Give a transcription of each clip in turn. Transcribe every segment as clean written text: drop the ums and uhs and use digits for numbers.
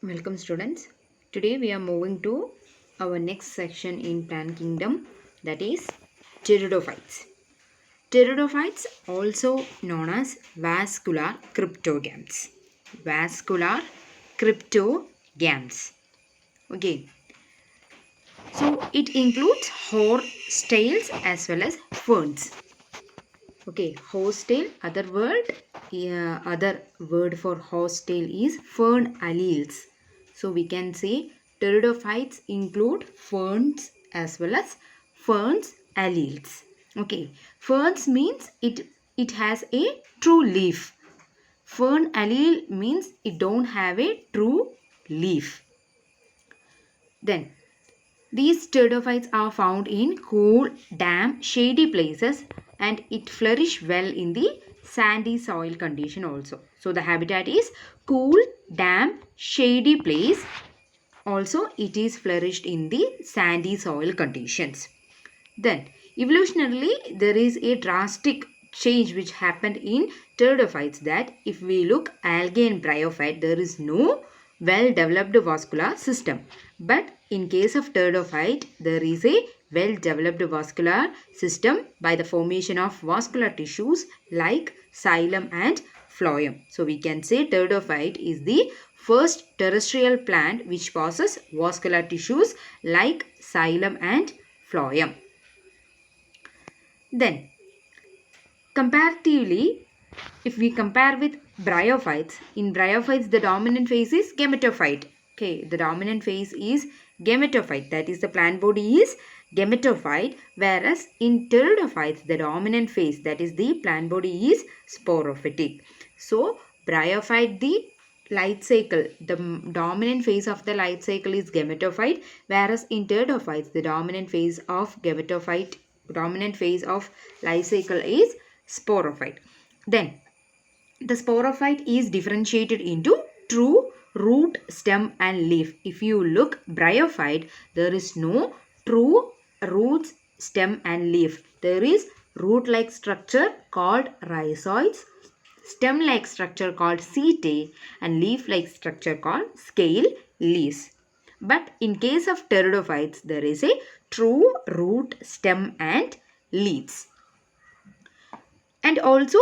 Welcome students. Today we are moving to our next section in plant kingdom, that is pteridophytes. Pteridophytes also known as vascular cryptogams. Vascular cryptogams. Okay. So it includes horsetails as well as ferns. Okay, horsetail, other word for horsetail is fern alleles. So we can say pteridophytes include ferns as well as ferns alleles. Okay, ferns means it has a true leaf. Fern allele means it don't have a true leaf. Then these pteridophytes are found in cool, damp, shady places and it flourish well in the sandy soil condition also. So the habitat is cool, damp, shady place. Also it is flourished in the sandy soil conditions. Then evolutionarily there is a drastic change which happened in pteridophytes, that if we look algae and bryophyte, there is no well developed vascular system, but in case of pteridophyte there is a well developed vascular system by the formation of vascular tissues like xylem and phloem. So we can say pteridophyte is the first terrestrial plant which possesses vascular tissues like xylem and phloem. Then comparatively, if we compare with bryophytes, in bryophytes the dominant phase is gametophyte. Okay, the dominant phase is gametophyte, that is the plant body is gametophyte, whereas in pteridophytes the dominant phase, that is the plant body is sporophytic. So bryophyte, the life cycle, the dominant phase of the life cycle is gametophyte, whereas in pteridophytes the dominant phase of life cycle is sporophyte. Then the sporophyte is differentiated into true root, stem and leaf. If you look bryophyte, there is no true roots, stem and leaf. There is root like structure called rhizoids, stem like structure called setae and leaf like structure called scale leaves. But in case of pteridophytes, there is a true root, stem and leaves. And also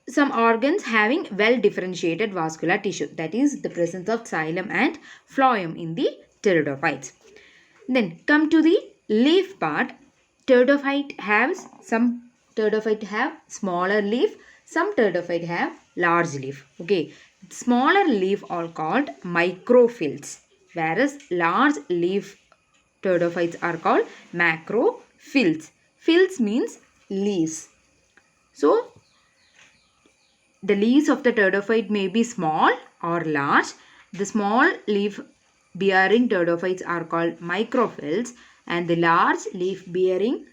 some organs having well differentiated vascular tissue, that is the presence of xylem and phloem in the pteridophytes. Then come to the leaf part. Some pteridophyte have smaller leaf, some pteridophyte have large leaf. Okay, smaller leaf are called microphylla, whereas large leaf pteridophytes are called macrophylla. Phylls means leaves. So the leaves of the pteridophyte may be small or large. The small leaf bearing pteridophytes are called microphylla and the large leaf bearing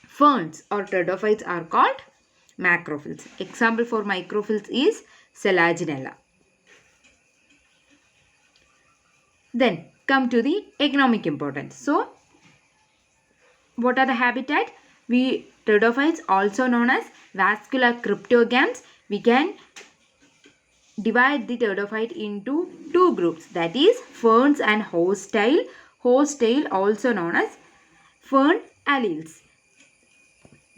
ferns or pteridophytes are called macrophylla. Example for microphylla is Selaginella. Then come to the economic importance. So what are the habitat? Pteridophytes, also known as vascular cryptogams, we can divide the pteridophyte into two groups, that is ferns and horsetail. Horsetail also known as fern alleles.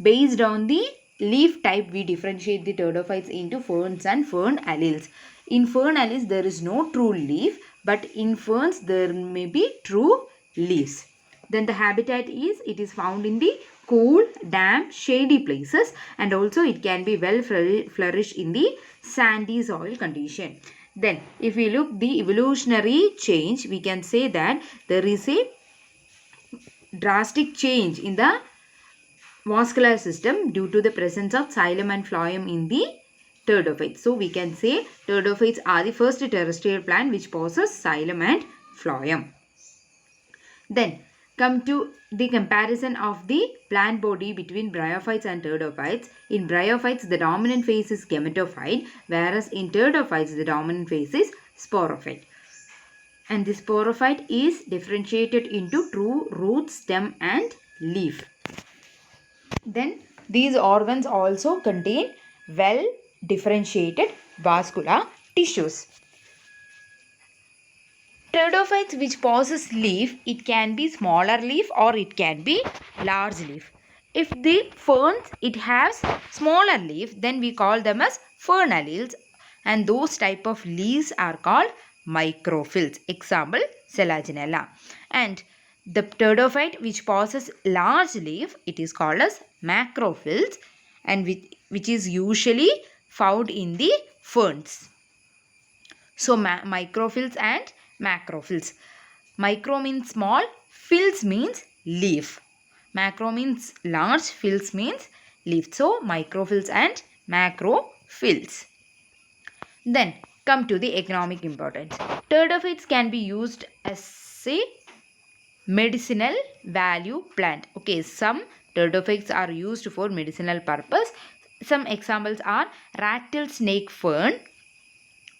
Based on the leaf type, we differentiate the pteridophytes into ferns and fern alleles. In fern alleles there is no true leaf, but in ferns there may be true leaves. Then the habitat is, it is found in the cool, damp, shady places and also it can be well flourished in the sandy soil condition. Then if we look the evolutionary change, we can say that there is a drastic change in the vascular system due to the presence of xylem and phloem in the pteridophytes. So we can say pteridophytes are the first terrestrial plant which possess xylem and phloem. Then come to the comparison of the plant body between bryophytes and pteridophytes. In bryophytes the dominant phase is gametophyte, whereas in pteridophytes the dominant phase is sporophyte. And the sporophyte is differentiated into true root, stem and leaf. Then these organs also contain well differentiated vascular tissues. Pteridophytes which possess leaf, it can be smaller leaf or it can be large leaf. If the ferns, it has smaller leaf, then we call them as fern alleles, and those type of leaves are called microphylla. Example, Selaginella. And the pteridophyte which possesses large leaf, it is called as macrophylla, and which is usually found in the ferns. So microphylla and macrophylla. Micro means small, phylls means leaf. Macro means large, phylls means leaf. So microphylla and macrophylla. Then come to the economic importance. Pteridophytes can be used as a medicinal value plant. Okay, some pteridophytes are used for medicinal purpose. Some examples are rattlesnake fern,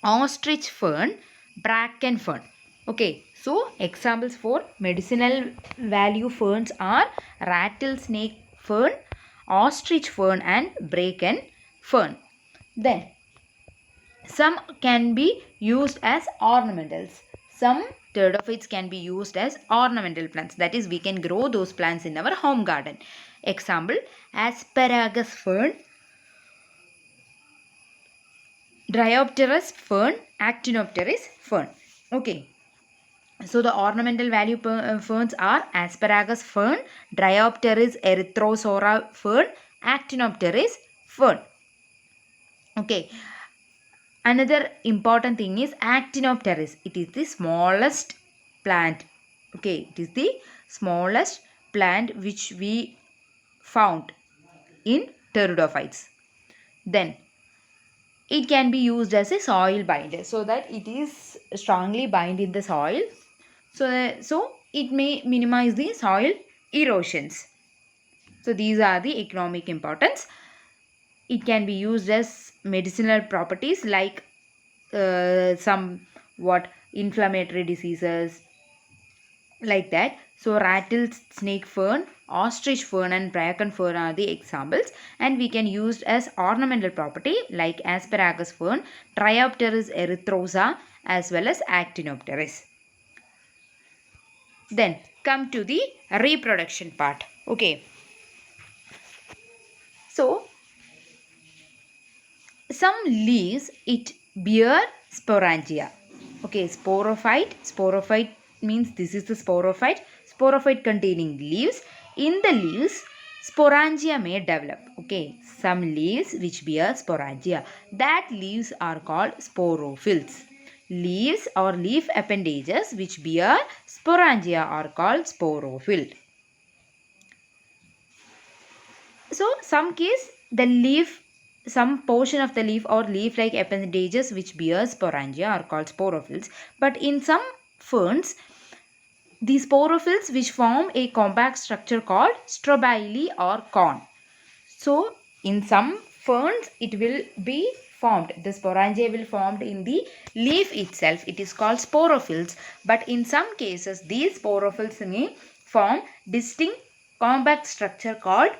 ostrich fern, bracken fern. Okay, so examples for medicinal value ferns are rattlesnake fern, ostrich fern and bracken fern. Then some can be used as ornamentals. Some pteridophytes can be used as ornamental plants. That is, we can grow those plants in our home garden. Example, asparagus fern, Dryopteris fern, Actinopteris fern. Okay. So the ornamental value ferns are asparagus fern, Dryopteris erythrosora fern, Actinopteris fern. Okay. Another important thing is Actinopteris. It is the smallest plant. Okay. It is the smallest plant which we found in pteridophytes. Then it can be used as a soil binder so that it is strongly bind in the soil. So it may minimize the soil erosions. So these are the economic importance. It can be used as medicinal properties like some inflammatory diseases like that. So rattlesnake fern, ostrich fern and bracken fern are the examples, and we can use as ornamental property like asparagus fern, Dryopteris erythrosa as well as Actinopteris. Then come to the reproduction part. Okay. So some leaves it bear sporangia. Okay, sporophyte. Sporophyte means this is the sporophyte. Sporophyte containing leaves. In the leaves, sporangia may develop. Okay, some leaves which bear sporangia. That leaves are called sporophylls. Leaves or leaf appendages which bear sporangia are called sporophyll. So some case the leaf, some portion of the leaf or leaf-like appendages which bear sporangia are called sporophylls. But in some ferns, the sporophylls which form a compact structure called strobili or corn. So in some ferns it will be formed. The sporangia will formed in the leaf itself. It is called sporophylls. But in some cases these sporophylls may form distinct compact structure called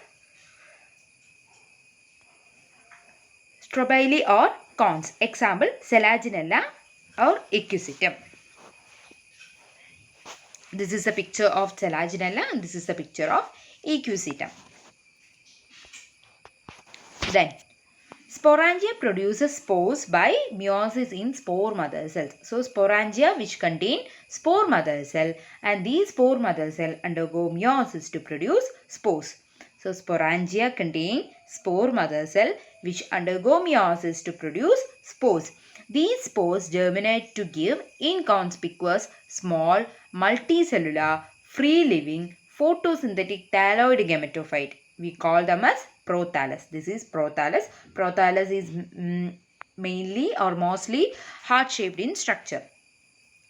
strobili or corns. Example, Selaginella or Equisetum. This is a picture of Selaginella and this is a picture of Equisetum. Then, sporangia produces spores by meiosis in spore mother cells. So, sporangia which contain spore mother cell, and these spore mother cell undergo meiosis to produce spores. So, sporangia contain spore mother cell which undergo meiosis to produce spores. These spores germinate to give inconspicuous, small, multicellular, free-living, photosynthetic thalloid gametophyte. We call them as prothallus. This is prothallus. Prothallus is mainly or mostly heart-shaped in structure.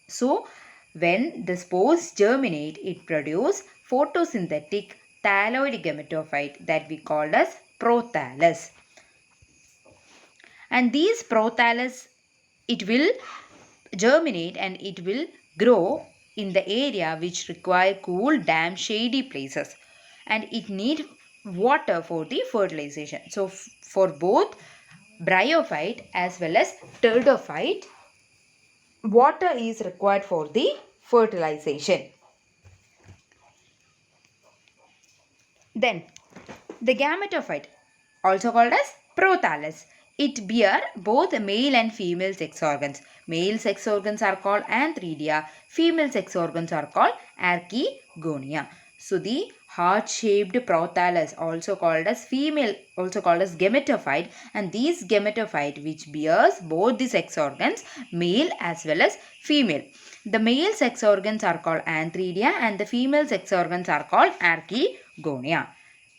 So, when the spores germinate, it produces photosynthetic thalloid gametophyte that we call as prothallus. And these prothallus, it will germinate and it will grow in the area which require cool, damp, shady places, and it need water for the fertilization. So for both bryophyte as well as pteridophyte, water is required for the fertilization. Then the gametophyte, also called as prothallus, it bear both male and female sex organs. Male sex organs are called antheridia, female sex organs are called archegonia. So the heart-shaped prothallus, also called as female, also called as gametophyte, and these gametophyte which bears both the sex organs, male as well as female. The male sex organs are called antheridia and the female sex organs are called archegonia.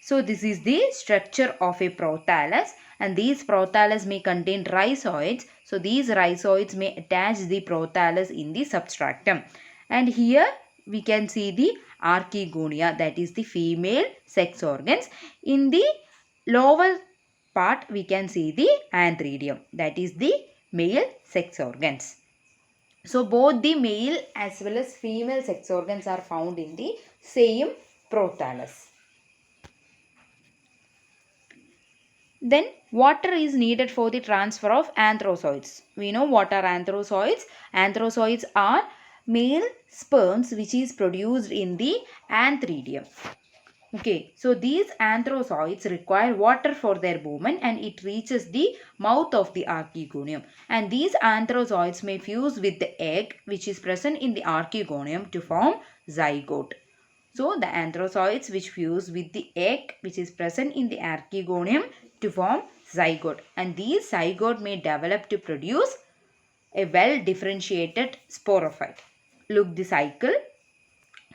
So this is the structure of a prothallus, and these prothallus may contain rhizoids. So these rhizoids may attach the prothallus in the substratum. And here we can see the archegonia, that is the female sex organs. In the lower part we can see the antheridium, that is the male sex organs. So both the male as well as female sex organs are found in the same prothallus. Then water is needed for the transfer of anthrozoids. We know what are anthrozoids. Anthrozoids are male sperms which is produced in the antheridium. Okay, so these anthrozoids require water for their movement and it reaches the mouth of the archegonium. And these anthrozoids may fuse with the egg which is present in the archegonium to form zygote. So the anthrozoids which fuse with the egg which is present in the archegonium to form zygote, and these zygote may develop to produce a well differentiated sporophyte. Look the cycle.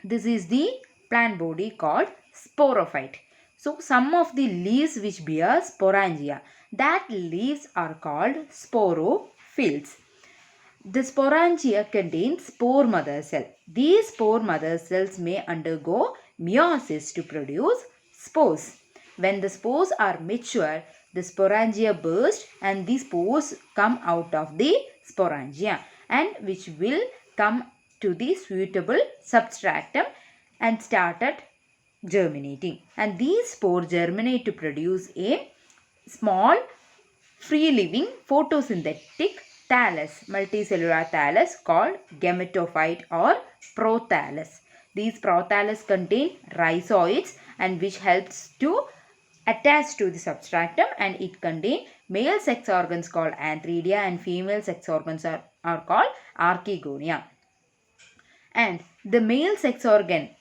This is the plant body called sporophyte. So some of the leaves which bear sporangia, that leaves are called sporophytes. The sporangia contains spore mother cell. These spore mother cells may undergo meiosis to produce spores. When the spores are mature, the sporangia burst and the spores come out of the sporangia, and which will come to the suitable substratum and started germinating. And these spores germinate to produce a small free living photosynthetic thallus, multicellular thallus called gametophyte or prothallus. These prothallus contain rhizoids and which helps to attach to the substratum, and it contains male sex organs called antheridia and female sex organs are called archegonia. And the male sex organ,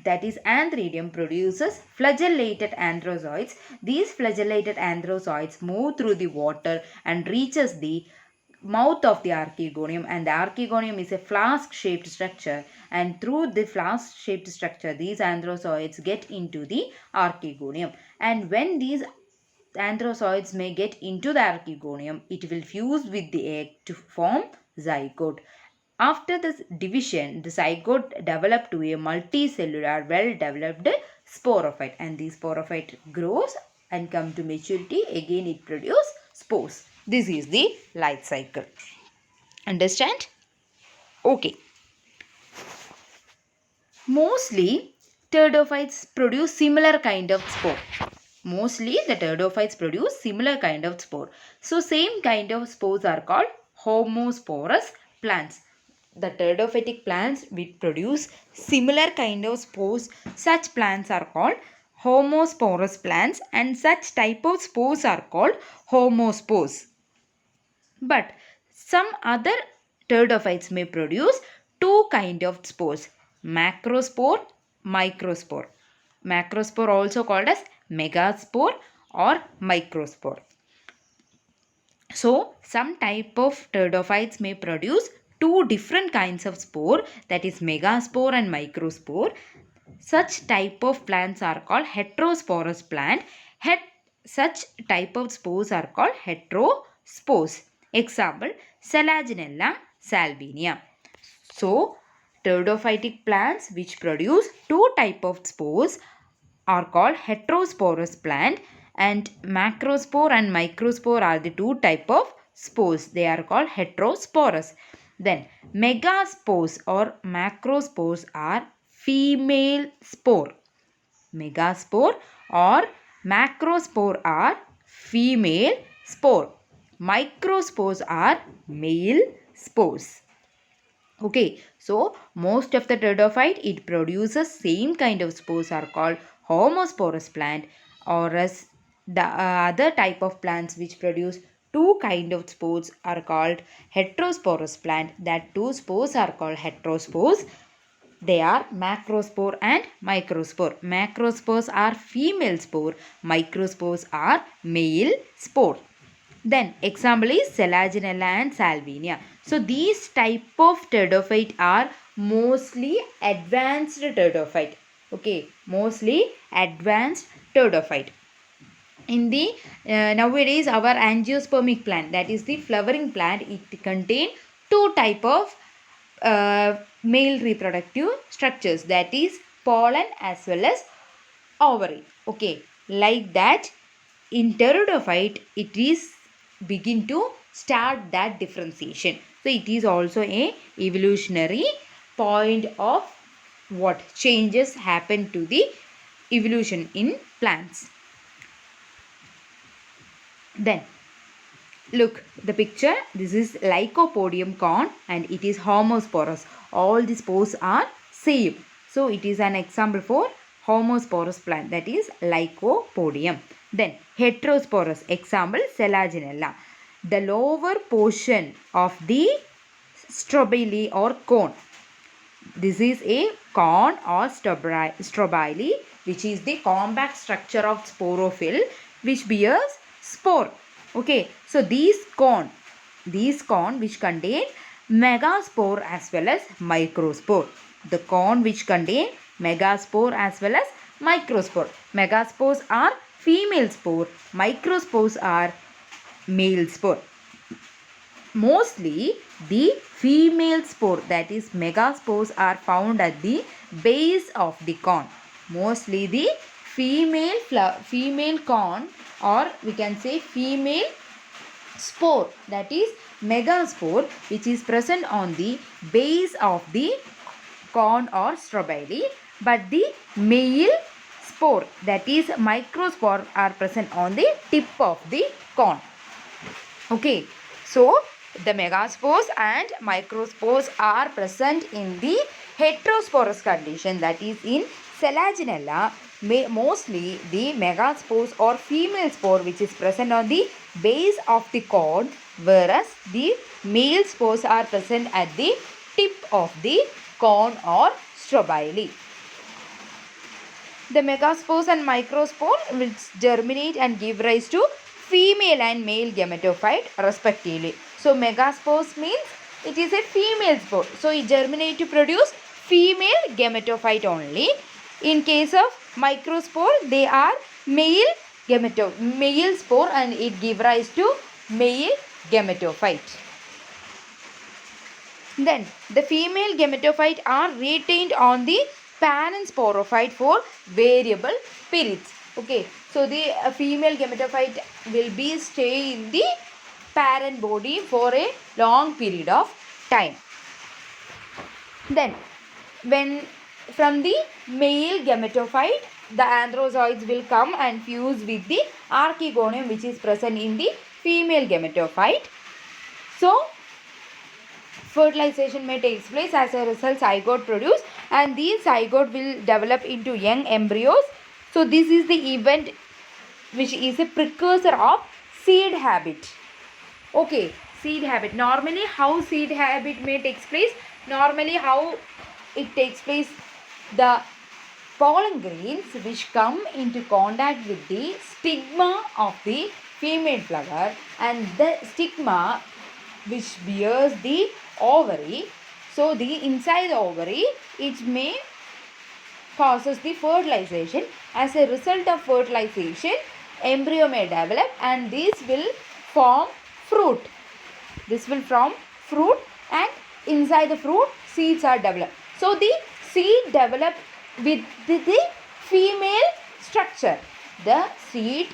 that is antheridium, produces flagellated anthrozoids. These flagellated anthrozoids move through the water and reaches the mouth of the archegonium, and the archegonium is a flask shaped structure, and through the flask shaped structure these anthrozoids get into the archegonium, and when these anthrozoids may get into the archegonium, it will fuse with the egg to form zygote. After this division, the zygote develop to a multicellular, well-developed sporophyte, and the sporophyte grows and come to maturity. Again, it produces spores. This is the life cycle. Understand? Okay. Mostly, pteridophytes produce similar kind of spore. Mostly, the pteridophytes produce similar kind of spore. So, same kind of spores are called homosporous plants. The pteridophytic plants which produce similar kind of spores, such plants are called homosporous plants, and such type of spores are called homospores. But some other pteridophytes may produce two kind of spores, macrospore, microspore. Macrospore also called as megaspore or microspore. So some type of pteridophytes may produce two different kinds of spore, that is megaspore and microspore. Such type of plants are called heterosporous plant. Such type of spores are called heterospores. Example, Selaginella salvinia. So, pteridophytic plants which produce two type of spores are called heterosporous plant, and macrospore and microspore are the two type of spores. They are called heterosporous. Then, megaspores or macrospores are female spore. Megaspore or macrospore are female spore. Microspores are male spores. Okay, so most of the pteridophyte, it produces same kind of spores are called homosporous plant, or as the other type of plants which produce two kind of spores are called heterosporous plant. That two spores are called heterospores. They are macrospore and microspore. Macrospores are female spore, microspores are male spore. Then example is Selaginella and Salvinia. So these type of pteridophyte are mostly advanced pteridophyte. Okay, mostly advanced pteridophyte. In the nowadays our angiospermic plant, that is the flowering plant, it contain two type of male reproductive structures, that is pollen as well as ovary. Okay, like that in pteridophyte it is begin to start that differentiation. So it is also a evolutionary point of what changes happen to the evolution in plants. Then look the picture. This is Lycopodium corn and it is homosporous. All the spores are same. So it is an example for homosporous plant, that is Lycopodium. Then heterosporous, example Selaginella. The lower portion of the strobili or cone. This is a cone or strobili, which is the compact structure of sporophyll which bears spore. Okay, so these cone which contain megaspore as well as microspore. The cone which contain megaspore as well as microspore. Megaspores are female spore, microspores are male spore. Mostly the female spore, that is megaspores, are found at the base of the cone. Mostly the female cone, or we can say female spore, that is megaspore, which is present on the base of the cone or strobili, but the male spore, that is microspore, are present on the tip of the cone. Okay, so the megaspores and microspores are present in the heterosporous condition, that is in Selaginella. Mostly the megaspores or female spore which is present on the base of the cone, whereas the male spores are present at the tip of the cone or strobili. The megaspores and microspore will germinate and give rise to female and male gametophyte respectively. So megaspores means it is a female spore. So it germinates to produce female gametophyte only. In case of microspore, they are male spore and it give rise to male gametophyte. Then the female gametophyte are retained on the parent sporophyte for variable periods. Okay, so the female gametophyte will be stay in the parent body for a long period of time. Then when from the male gametophyte, the androzoids will come and fuse with the archegonium which is present in the female gametophyte. So fertilization may take place. As a result, zygote produce, and these zygote will develop into young embryos. So this is the event which is a precursor of seed habit. Okay, seed habit. Normally how seed habit may takes place? Normally how it takes place? The pollen grains which come into contact with the stigma of the female flower, and the stigma which bears the ovary. So the inside the ovary, it may causes the fertilization. As a result of fertilization, embryo may develop and this will form fruit. This will form fruit, and inside the fruit seeds are developed. So the seed develop with the female structure. The seed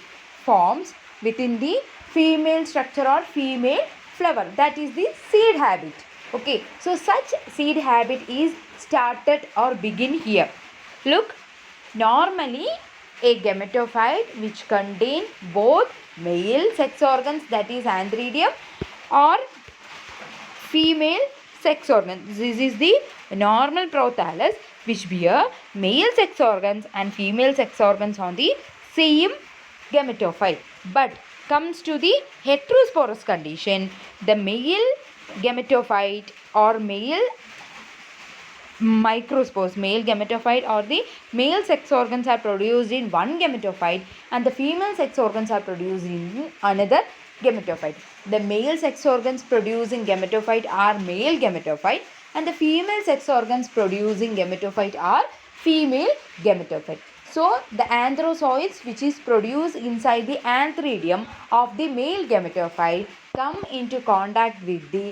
forms within the female structure or female flower. That is the seed habit. Okay, so such seed habit is started or begin here. Look, normally a gametophyte which contain both male sex organs, that is antheridium, or female sex organs. This is the normal prothallus which bear male sex organs and female sex organs on the same gametophyte. But comes to the heterosporous condition, the male gametophyte or male microspores, male gametophyte or the male sex organs are produced in one gametophyte and the female sex organs are produced in another gametophyte. The male sex organs producing gametophyte are male gametophyte and the female sex organs producing gametophyte are female gametophyte. So the anthrozoids which is produced inside the antheridium of the male gametophyte come into contact with the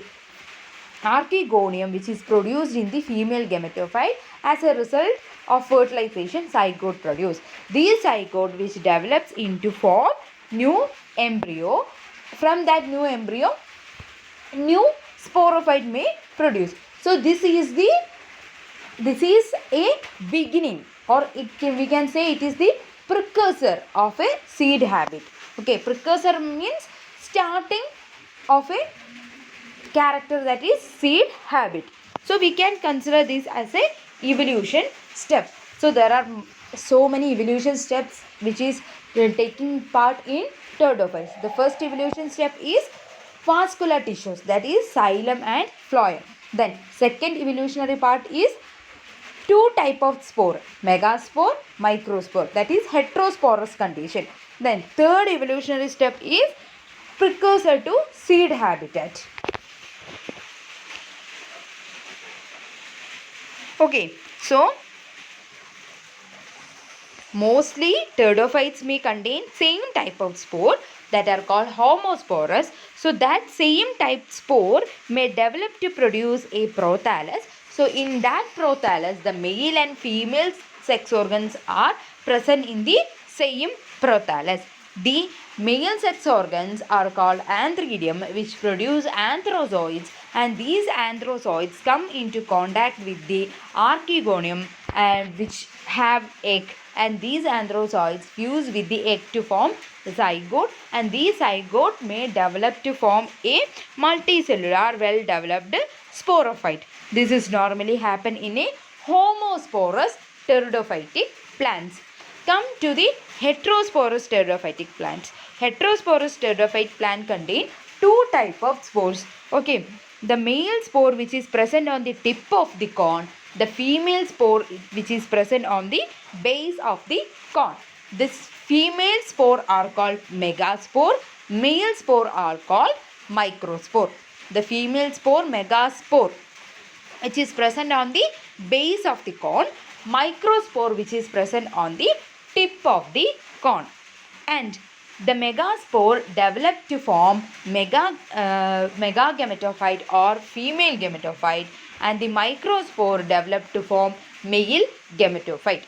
archegonium which is produced in the female gametophyte. As a result of fertilization, zygote produced. These zygote which develops into form new embryo. From that new embryo, new sporophyte may produce. So this is a beginning, or we can say it is the precursor of a seed habit. Okay, precursor means starting of a character, that is seed habit. So we can consider this as a evolution step. So there are so many evolution steps which is taking part in pteridophytes. The first evolution step is vascular tissues, that is xylem and phloem. Then second evolutionary part is two type of spore, megaspore, microspore, that is heterosporous condition. Then third evolutionary step is precursor to seed habitat. Okay, so mostly pteridophytes may contain same type of spore that are called homosporous. So that same type spore may develop to produce a prothallus. So in that prothallus, the male and female sex organs are present in the same prothallus. The male sex organs are called antheridium which produce anthrozoids, and these anthrozoids come into contact with the archegonium and which have egg, and these anthrozoids fuse with the egg to form zygote, and these zygote may develop to form a multicellular well developed sporophyte. This is normally happen in a homosporous pteridophytic plants. Come to the heterosporous pteridophytic plants. Heterosporous pteridophyte plant contain two type of spores. Okay, the male spore which is present on the tip of the corn, the female spore which is present on the base of the corn. This female spore are called megaspore, male spore are called microspore. The female spore megaspore which is present on the base of the corn, microspore which is present on the tip of the corn. And the megaspore develop to form megagametophyte or female gametophyte, and the microspore develop to form male gametophyte.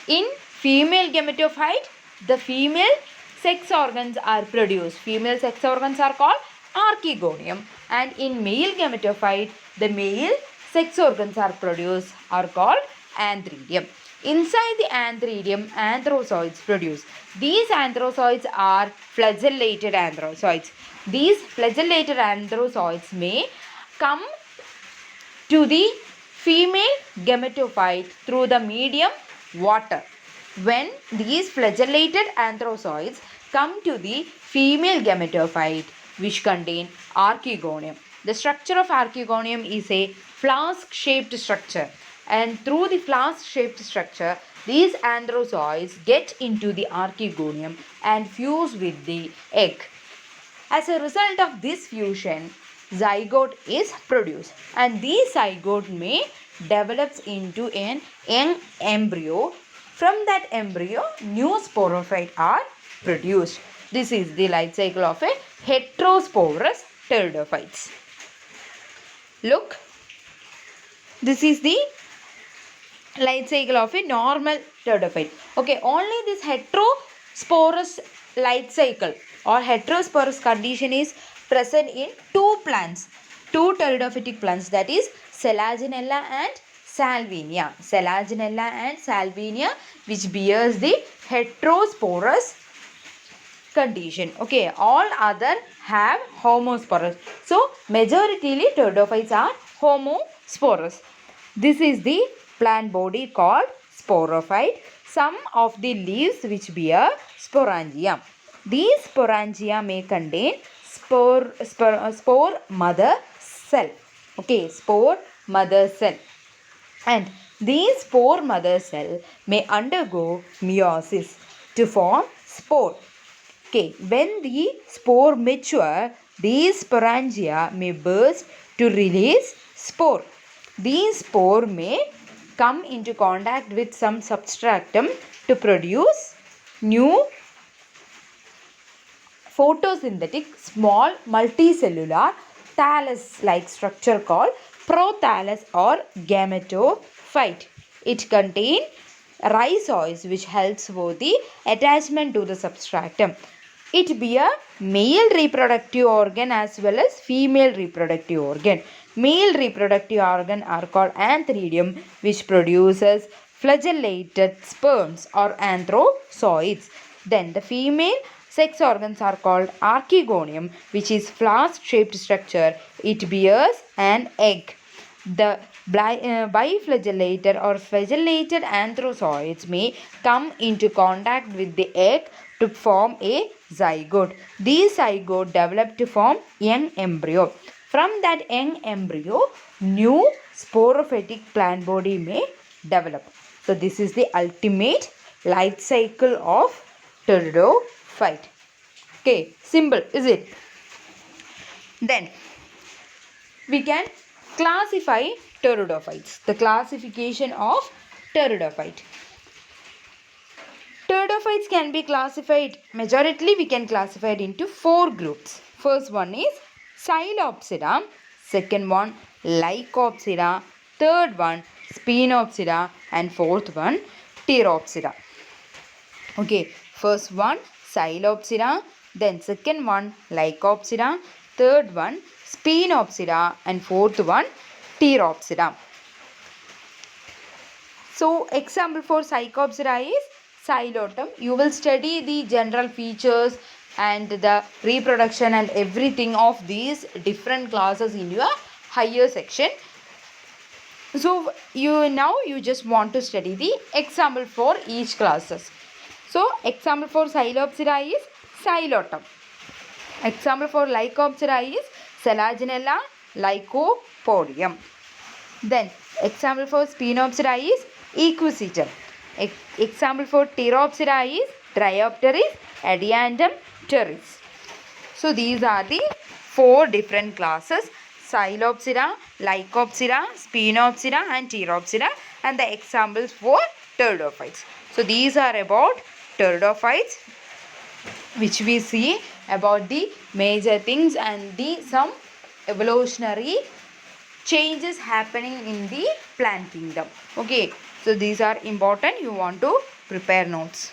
In female gametophyte, the female sex organs are produced. Female sex organs are called archegonium, and in male gametophyte, the male sex organs are produced are called antheridium. Inside the antheridium, anthrozoids produce. These anthrozoids are flagellated anthrozoids. These flagellated anthrozoids may come to the female gametophyte through the medium water. When these flagellated anthrozoids come to the female gametophyte which contain archegonium. The structure of archegonium is a flask-shaped structure, and through the flask-shaped structure, these anthrozoids get into the archegonium and fuse with the egg. As a result of this fusion, zygote is produced, and these zygote may develops into an young embryo. From that embryo, new sporophyte are produced. This is the life cycle of a heterosporous pteridophytes. Look, this is the life cycle of a normal pteridophyte. Okay, only this heterosporous life cycle or heterosporous condition is present in two plants, two pteridophytic plants, that is Selaginella and Salvinia. Selaginella and Salvinia which bears the heterosporous condition. Okay, all other have homosporous. So majority pteridophytes are homosporous. This is the plant body called sporophyte. Some of the leaves which bear sporangia. These sporangia may contain spore mother cell. Okay, spore mother cell. And these spore mother cell may undergo meiosis to form spore. Okay, when the spore mature, these sporangia may burst to release spore. These spore may come into contact with some substratum to produce new photosynthetic small multicellular thallus-like structure called prothallus or gametophyte. It contains rhizoids which helps for the attachment to the substratum. It be a male reproductive organ as well as female reproductive organ. Male reproductive organ are called antheridium, which produces flagellated sperms or anthrozoids. Then the female sex organs are called archegonium, which is flask-shaped structure. It bears an egg. The biflagellated or flagellated anthrozoids may come into contact with the egg to form a zygote. These zygote develop to form young embryo. From that young embryo, new sporophytic plant body may develop. So this is the ultimate life cycle of pteridophyte. Okay, simple, is it? Then we can classify pteridophytes. The classification of pteridophyte. Pteridophytes can be classified, majority we can classify it into 4 groups. First one is Psilopsida, second one Lycopsida, third one Spinopsida, and fourth one Pteropsida. Okay, first one Psilopsida, then second one Lycopsida, third one Spinopsida, and fourth one Pteropsida. So example for Psychopsida is Xylotum. You will study the general features and the reproduction and everything of these different classes in your higher section. So you just want to study the example for each classes. So example for Psilopsida is Xylotum. Example for Lycopsida is Selaginella lycopodium. Then example for Spinopsida is Equisetum. Example for Pteropsida is Dryopteris, Adiantum teres. So these are the 4 different classes: Psilopsida, Lycopsida, Spinopsida, and Pteropsida, and the examples for pteridophytes. So these are about pteridophytes, which we see about the major things and the some evolutionary changes happening in the plant kingdom. Okay, so these are important. You want to prepare notes.